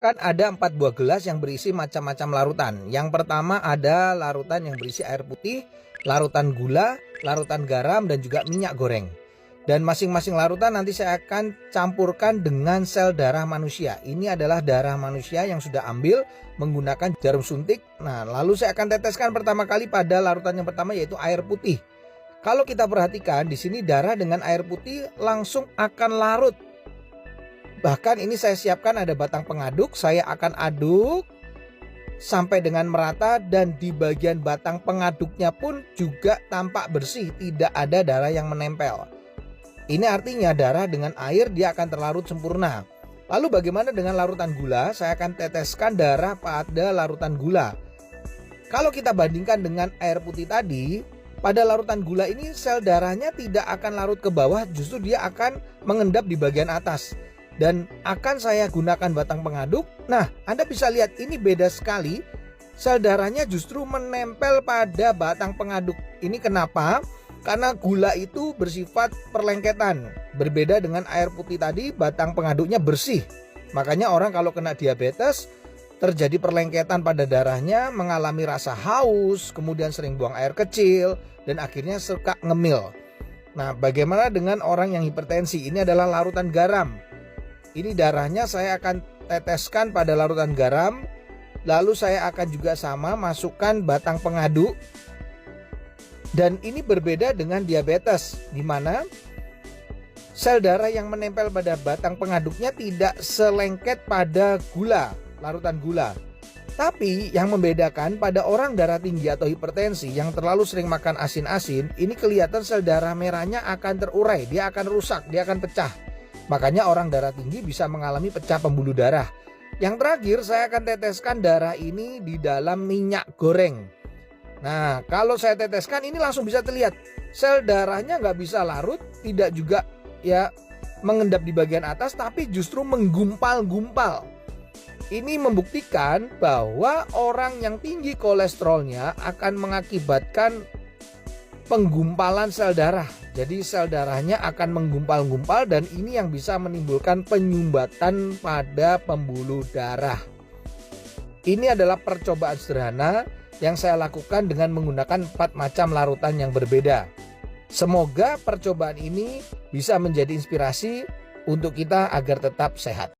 Kan ada 4 buah gelas yang berisi macam-macam larutan. Yang pertama ada larutan yang berisi air putih, larutan gula, larutan garam, dan juga minyak goreng. Dan masing-masing larutan nanti saya akan campurkan dengan sel darah manusia. Ini adalah darah manusia yang sudah ambil menggunakan jarum suntik. Nah, lalu saya akan teteskan pertama kali pada larutan yang pertama, yaitu air putih. Kalau kita perhatikan di sini darah dengan air putih langsung akan larut. Bahkan ini saya siapkan ada batang pengaduk, saya akan aduk sampai dengan merata, dan di bagian batang pengaduknya pun juga tampak bersih, tidak ada darah yang menempel. Ini artinya darah dengan air dia akan terlarut sempurna. Lalu bagaimana dengan larutan gula? Saya akan teteskan darah pada larutan gula. Kalau kita bandingkan dengan air putih tadi, pada larutan gula ini sel darahnya tidak akan larut ke bawah, justru dia akan mengendap di bagian atas. Dan akan saya gunakan batang pengaduk. Nah, Anda bisa lihat ini beda sekali. Sel darahnya justru menempel pada batang pengaduk. Ini kenapa? Karena gula itu bersifat perlengketan. Berbeda dengan air putih tadi, batang pengaduknya bersih. Makanya orang kalau kena diabetes, terjadi perlengketan pada darahnya, mengalami rasa haus, kemudian sering buang air kecil, dan akhirnya suka ngemil. Nah, bagaimana dengan orang yang hipertensi? Ini adalah larutan garam. Ini darahnya saya akan teteskan pada larutan garam. Lalu saya akan juga sama masukkan batang pengaduk. Dan ini berbeda dengan diabetes, di mana sel darah yang menempel pada batang pengaduknya tidak selengket pada gula, larutan gula. Tapi yang membedakan pada orang darah tinggi atau hipertensi yang terlalu sering makan asin-asin, ini kelihatan sel darah merahnya akan terurai, dia akan rusak, dia akan pecah. Makanya orang darah tinggi bisa mengalami pecah pembuluh darah. Yang terakhir saya akan teteskan darah ini di dalam minyak goreng. Nah, kalau saya teteskan ini langsung bisa terlihat sel darahnya nggak bisa larut, tidak juga ya mengendap di bagian atas, tapi justru menggumpal-gumpal. Ini membuktikan bahwa orang yang tinggi kolesterolnya akan mengakibatkan penggumpalan sel darah. Jadi sel darahnya akan menggumpal-gumpal, dan ini yang bisa menimbulkan penyumbatan pada pembuluh darah. Ini adalah percobaan sederhana yang saya lakukan dengan menggunakan 4 macam larutan yang berbeda. Semoga percobaan ini bisa menjadi inspirasi untuk kita agar tetap sehat.